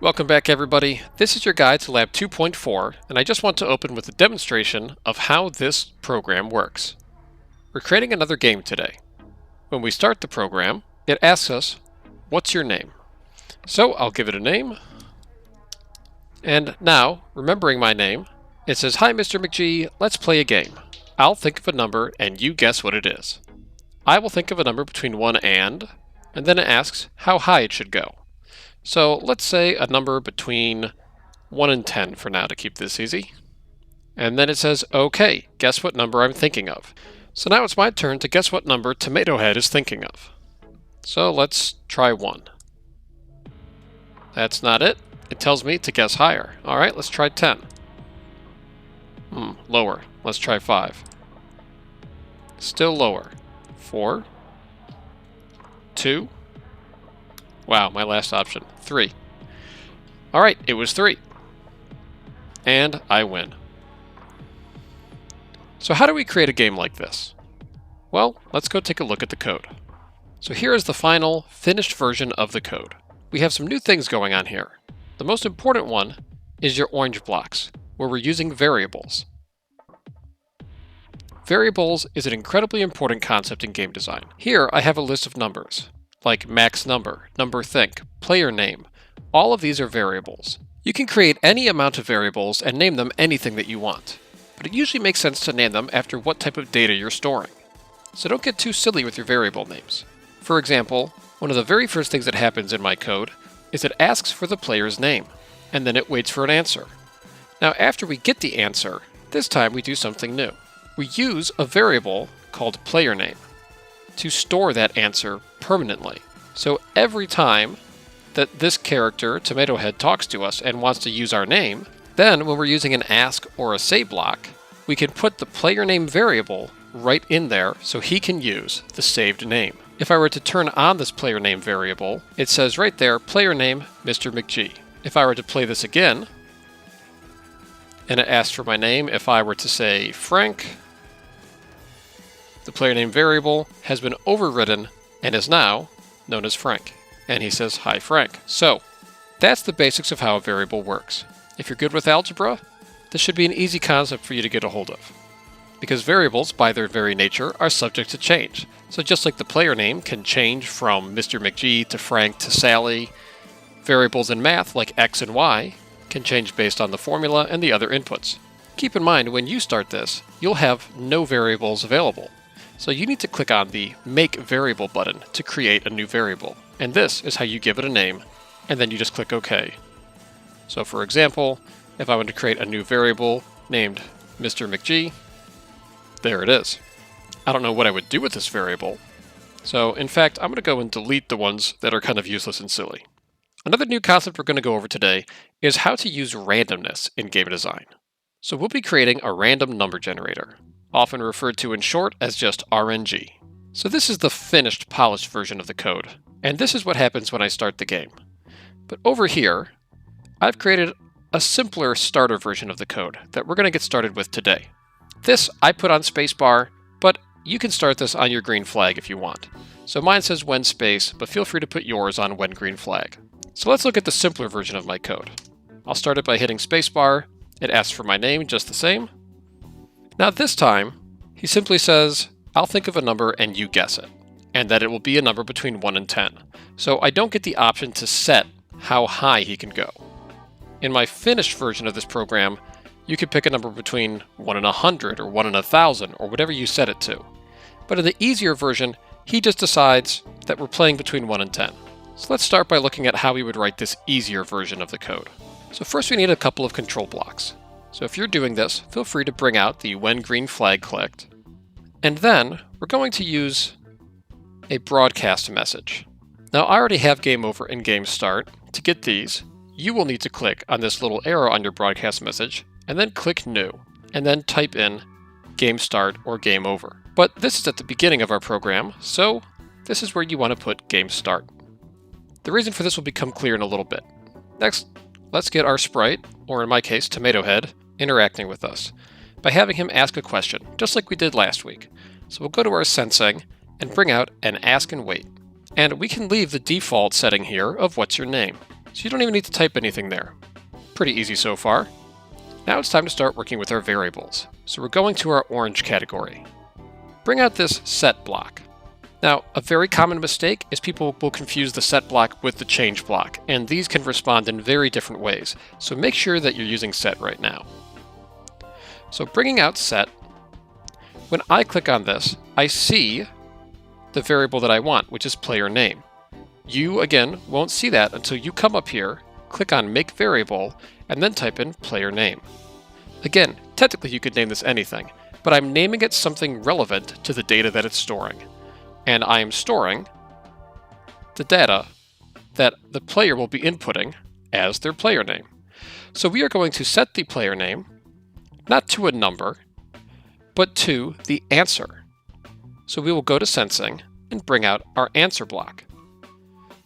Welcome back, everybody. This is your guide to Lab 2.4, and I just want to open with a demonstration of how this program works. We're creating another game today. When we start the program, it asks us, what's your name? So I'll give it a name. And now, remembering my name, it says, hi, Mr. McGee, let's play a game. I'll think of a number, and you guess what it is. I will think of a number between 1 and then it asks how high it should go. So let's say a number between 1 and 10 for now to keep this easy. And then it says, okay, guess what number I'm thinking of. So now it's my turn to guess what number Tomato Head is thinking of. So let's try 1. That's not it. It tells me to guess higher. All right, let's try 10. Lower. Let's try 5. Still lower. 4. 2. Wow, my last option. 3. All right, it was 3. And I win. So how do we create a game like this? Well, let's go take a look at the code. So here is the final, finished version of the code. We have some new things going on here. The most important one is your orange blocks, where we're using variables. Variables is an incredibly important concept in game design. Here I have a list of numbers, like max number, number think, player name. All of these are variables. You can create any amount of variables and name them anything that you want, but it usually makes sense to name them after what type of data you're storing. So don't get too silly with your variable names. For example, one of the very first things that happens in my code is it asks for the player's name, and then it waits for an answer. Now after we get the answer, this time we do something new. We use a variable called player name to store that answer permanently. So every time that this character, Tomato Head, talks to us and wants to use our name, then when we're using an ask or a say block, we can put the player name variable right in there so he can use the saved name. If I were to turn on this player name variable, it says right there, player name Mr. McGee. If I were to play this again, and it asks for my name, if I were to say Frank, the player name variable has been overridden and is now known as Frank. And he says, hi, Frank. So that's the basics of how a variable works. If you're good with algebra, this should be an easy concept for you to get a hold of. Because variables, by their very nature, are subject to change. So just like the player name can change from Mr. McGee to Frank to Sally, variables in math, like x and y, can change based on the formula and the other inputs. Keep in mind, when you start this, you'll have no variables available. So you need to click on the Make Variable button to create a new variable. And this is how you give it a name, and then you just click OK. So for example, if I want to create a new variable named Mr. McGee, there it is. I don't know what I would do with this variable. So in fact, I'm going to go and delete the ones that are kind of useless and silly. Another new concept we're going to go over today is how to use randomness in game design. So we'll be creating a random number generator, often referred to in short as just RNG. So this is the finished, polished version of the code, and this is what happens when I start the game. But over here, I've created a simpler starter version of the code that we're going to get started with today. This I put on spacebar, but you can start this on your green flag if you want. So mine says when space, but feel free to put yours on when green flag. So let's look at the simpler version of my code. I'll start it by hitting spacebar. It asks for my name just the same. Now this time, he simply says, I'll think of a number and you guess it, and that it will be a number between 1 and 10. So I don't get the option to set how high he can go. In my finished version of this program, you can pick a number between 1 and 100 or 1 and 1,000 or whatever you set it to. But in the easier version, he just decides that we're playing between 1 and 10. So let's start by looking at how we would write this easier version of the code. So first we need a couple of control blocks. So if you're doing this, feel free to bring out the when green flag clicked. And then we're going to use a broadcast message. Now I already have game over and game start. To get these, you will need to click on this little arrow on your broadcast message and then click new, and then type in game start or game over. But this is at the beginning of our program, so this is where you want to put game start. The reason for this will become clear in a little bit. Next, let's get our sprite, or in my case, Tomato Head, interacting with us by having him ask a question, just like we did last week. So we'll go to our sensing and bring out an ask and wait. And we can leave the default setting here of what's your name. So you don't even need to type anything there. Pretty easy so far. Now it's time to start working with our variables. So we're going to our orange category. Bring out this set block. Now, a very common mistake is people will confuse the set block with the change block, and these can respond in very different ways. So make sure that you're using set right now. So bringing out set, when I click on this, I see the variable that I want, which is player name. You, again, won't see that until you come up here, click on Make Variable, and then type in player name. Again, technically you could name this anything, but I'm naming it something relevant to the data that it's storing. And I am storing the data that the player will be inputting as their player name. So we are going to set the player name, not to a number, but to the answer. So we will go to Sensing and bring out our answer block.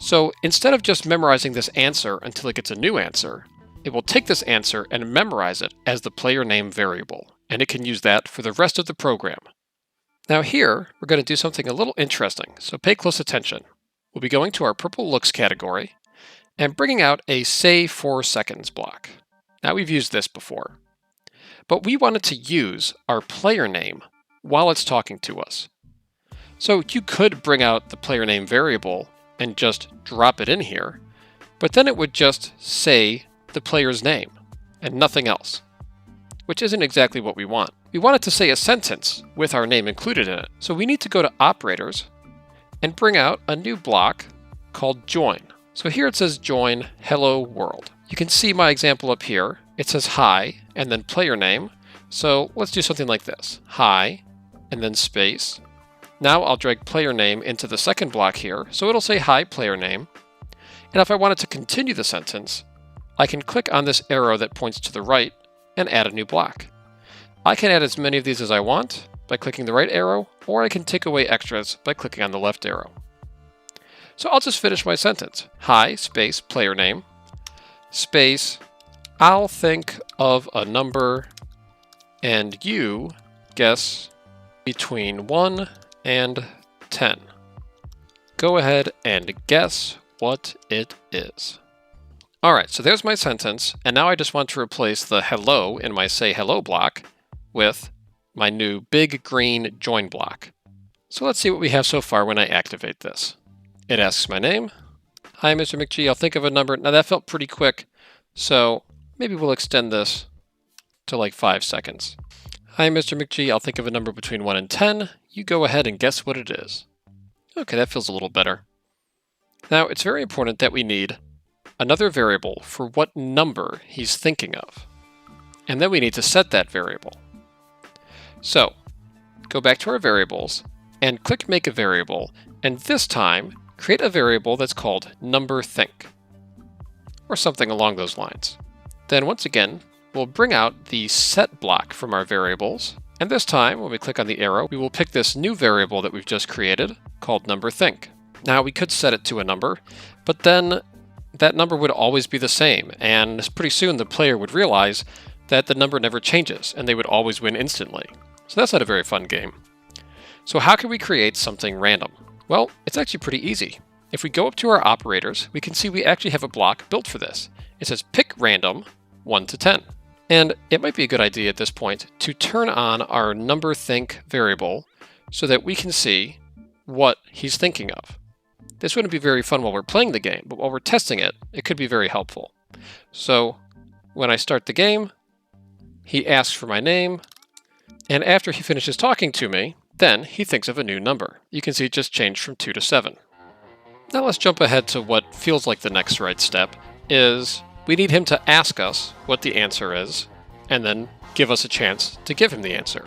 So instead of just memorizing this answer until it gets a new answer, it will take this answer and memorize it as the player name variable, and it can use that for the rest of the program. Now here, we're going to do something a little interesting, so pay close attention. We'll be going to our purple looks category and bringing out a say 4 seconds block. Now we've used this before, but we wanted to use our player name while it's talking to us. So you could bring out the player name variable and just drop it in here, but then it would just say the player's name and nothing else, which isn't exactly what we want. We want it to say a sentence with our name included in it. So we need to go to Operators and bring out a new block called Join. So here it says Join Hello World. You can see my example up here. It says hi and then player name. So let's do something like this. Hi and then space. Now I'll drag player name into the second block here. So it'll say hi player name. And if I wanted to continue the sentence, I can click on this arrow that points to the right and add a new block. I can add as many of these as I want by clicking the right arrow, or I can take away extras by clicking on the left arrow. So I'll just finish my sentence. Hi, space, player name, space, I'll think of a number, and you guess between 1 and 10. Go ahead and guess what it is. Alright, so there's my sentence, and now I just want to replace the hello in my say hello block with my new big green join block. So let's see what we have so far when I activate this. It asks my name. Hi, Mr. McGee, I'll think of a number. Now that felt pretty quick, so maybe we'll extend this to like 5 seconds. Hi, Mr. McGee, I'll think of a number between 1 and 10. You go ahead and guess what it is. Okay, that feels a little better. Now, it's very important that we need another variable for what number he's thinking of. And then we need to set that variable. So, go back to our variables and click Make a Variable, and this time create a variable that's called numberThink, or something along those lines. Then once again, we'll bring out the set block from our variables, and this time when we click on the arrow, we will pick this new variable that we've just created called numberThink. Now we could set it to a number, but then that number would always be the same, and pretty soon the player would realize that the number never changes, and they would always win instantly. So that's not a very fun game. So how can we create something random? Well, it's actually pretty easy. If we go up to our operators, we can see we actually have a block built for this. It says pick random 1 to 10. And it might be a good idea at this point to turn on our numberThink variable so that we can see what he's thinking of. This wouldn't be very fun while we're playing the game, but while we're testing it, it could be very helpful. So when I start the game, he asks for my name, and after he finishes talking to me, then he thinks of a new number. You can see it just changed from 2 to 7. Now let's jump ahead to what feels like the next right step, is we need him to ask us what the answer is, and then give us a chance to give him the answer.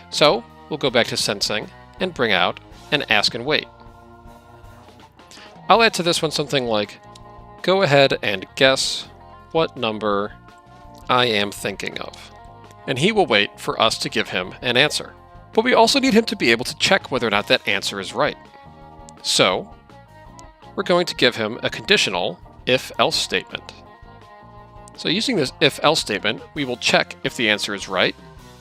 So we'll go back to Sensing and bring out an ask and wait. I'll add to this one something like, go ahead and guess what number I am thinking of. And he will wait for us to give him an answer. But we also need him to be able to check whether or not that answer is right. So we're going to give him a conditional if-else statement. So using this if-else statement, we will check if the answer is right,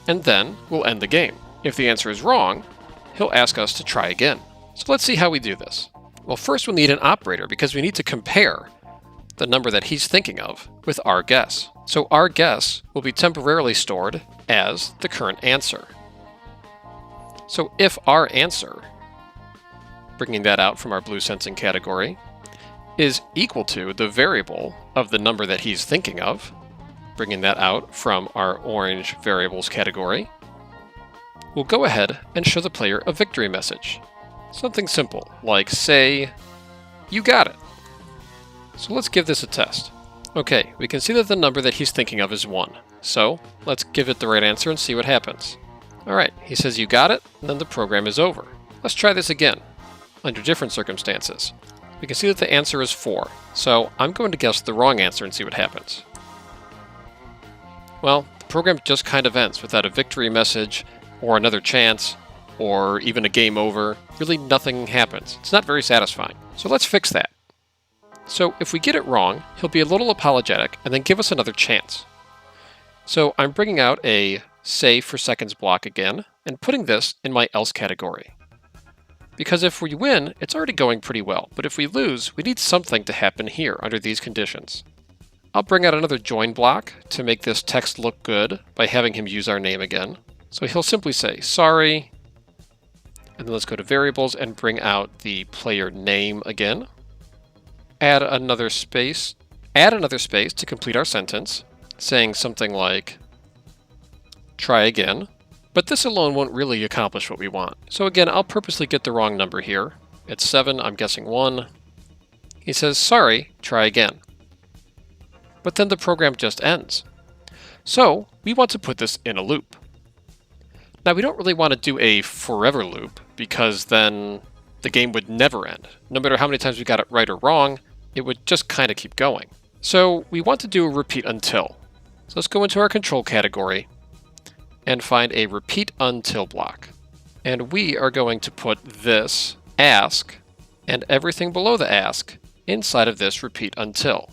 and then we'll end the game. If the answer is wrong, he'll ask us to try again. So let's see how we do this. Well, first we'll need an operator because we need to compare the number that he's thinking of, with our guess. So our guess will be temporarily stored as the current answer. So if our answer, bringing that out from our blue sensing category, is equal to the variable of the number that he's thinking of, bringing that out from our orange variables category, we'll go ahead and show the player a victory message. Something simple, like say, "You got it." So let's give this a test. Okay, we can see that the number that he's thinking of is 1. So let's give it the right answer and see what happens. Alright, he says you got it, and then the program is over. Let's try this again, under different circumstances. We can see that the answer is 4, so I'm going to guess the wrong answer and see what happens. Well, the program just kind of ends without a victory message, or another chance, or even a game over. Really nothing happens. It's not very satisfying. So let's fix that. So if we get it wrong, he'll be a little apologetic and then give us another chance. So I'm bringing out a save for seconds block again and putting this in my else category. Because if we win, it's already going pretty well, but if we lose, we need something to happen here under these conditions. I'll bring out another join block to make this text look good by having him use our name again. So he'll simply say, sorry, and then let's go to variables and bring out the player name again. Add another space to complete our sentence, saying something like, try again. But this alone won't really accomplish what we want. So again, I'll purposely get the wrong number here. It's 7, I'm guessing 1. He says, sorry, try again. But then the program just ends. So we want to put this in a loop. Now we don't really want to do a forever loop because then the game would never end. No matter how many times we got it right or wrong, it would just kind of keep going. So we want to do a repeat until. So let's go into our control category and find a repeat until block. And we are going to put this ask and everything below the ask inside of this repeat until,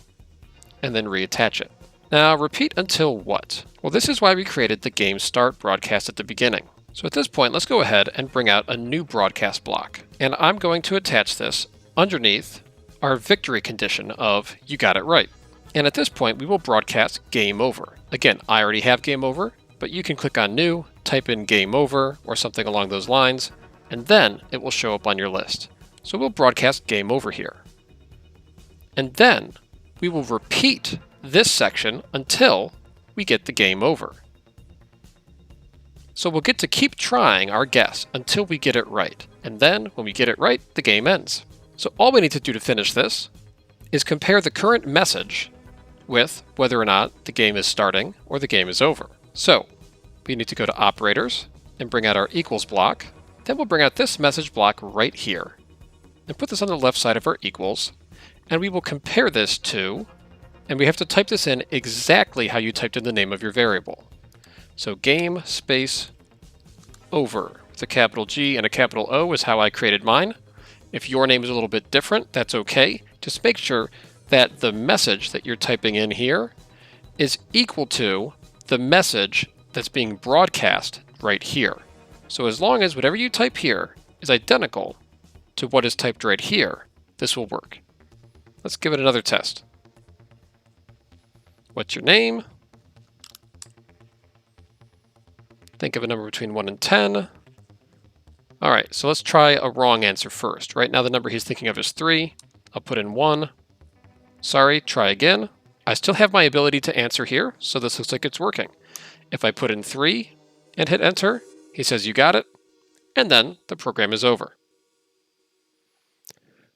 and then reattach it. Now, repeat until what? Well, this is why we created the game start broadcast at the beginning. So at this point, let's go ahead and bring out a new broadcast block. And I'm going to attach this underneath our victory condition of you got it right. And at this point, we will broadcast game over. Again, I already have game over, but you can click on new, type in game over or something along those lines, and then it will show up on your list. So we'll broadcast game over here. And then we will repeat this section until we get the game over. So we'll get to keep trying our guess until we get it right. And then when we get it right, the game ends. So all we need to do to finish this is compare the current message with whether or not the game is starting or the game is over. So we need to go to operators and bring out our equals block. Then we'll bring out this message block right here and put this on the left side of our equals. And we will compare this to, and we have to type this in exactly how you typed in the name of your variable. So game space over with a capital G and a capital O is how I created mine. If your name is a little bit different, that's okay. Just make sure that the message that you're typing in here is equal to the message that's being broadcast right here. So as long as whatever you type here is identical to what is typed right here, this will work. Let's give it another test. What's your name? Think of a number between 1 and 10. All right, so let's try a wrong answer first. Right now the number he's thinking of is 3. I'll put in 1. Sorry, try again. I still have my ability to answer here, so this looks like it's working. If I put in 3 and hit enter, he says you got it, and then the program is over.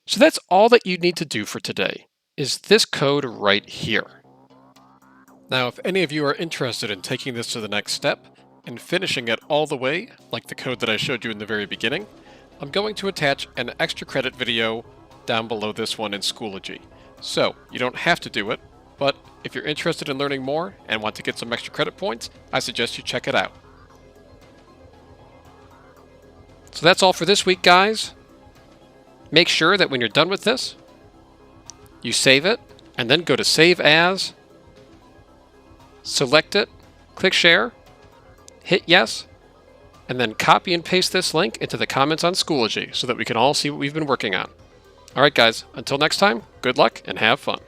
So that's all that you need to do for today, is this code right here. Now, if any of you are interested in taking this to the next step and finishing it all the way, like the code that I showed you in the very beginning, I'm going to attach an extra credit video down below this one in Schoology. So, you don't have to do it, but if you're interested in learning more and want to get some extra credit points, I suggest you check it out. So that's all for this week, guys. Make sure that when you're done with this, you save it, and then go to Save As, select it, click Share, hit Yes, and then copy and paste this link into the comments on Schoology so that we can all see what we've been working on. Alright guys, until next time, good luck and have fun.